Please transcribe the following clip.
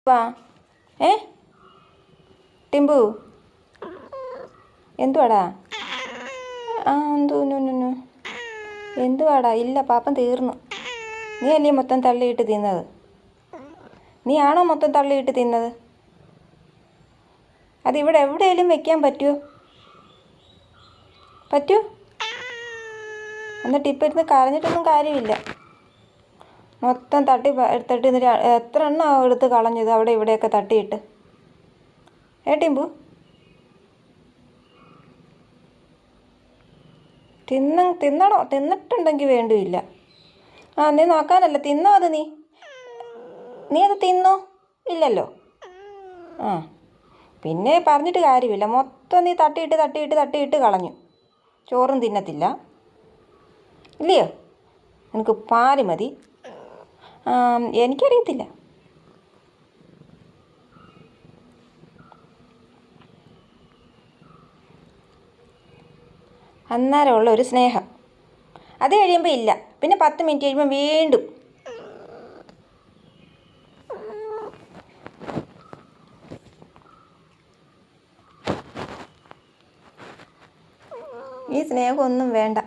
വാ. ഏ ടിമ്പു എന്തുവാടാ? എന്തുവാടാ? ഇല്ല, പാപ്പം തീർന്നു. നീ അല്ലേ മൊത്തം തള്ളിയിട്ട് തിന്നത്? നീ ആണോ മൊത്തം തള്ളിയിട്ട് തിന്നത്? അതിവിടെ എവിടെയെങ്കിലും വെക്കാൻ പറ്റൂ? എന്നിട്ട് ഇപ്പം ഇരുന്ന് കരഞ്ഞിട്ടൊന്നും കാര്യമില്ല. മൊത്തം തട്ടി എടുത്തിട്ട് എന്നിട്ട് എത്ര എണ്ണം എടുത്ത് കളഞ്ഞത് അവിടെ ഇവിടെയൊക്കെ തട്ടിയിട്ട്. ടിമ്പു തിന്നണോ? തിന്നിട്ടുണ്ടെങ്കിൽ വേണ്ടിയില്ല. നീ നോക്കാനല്ല, തിന്നോ അത്? നീ അത് തിന്നോ? ഇല്ലല്ലോ. പിന്നെ പറഞ്ഞിട്ട് കാര്യമില്ല. മൊത്തം നീ തട്ടിയിട്ട് കളഞ്ഞു. ചോറും തിന്നത്തില്ല, ഇല്ലയോ? എനിക്ക് പാല് മതി. എനിക്കറിയത്തില്ല. അന്നേരമുള്ള ഒരു സ്നേഹം, അത് കഴിയുമ്പോൾ ഇല്ല. പിന്നെ 10 മിനിറ്റ് കഴിയുമ്പോൾ വീണ്ടും. ഈ സ്നേഹമൊന്നും വേണ്ട.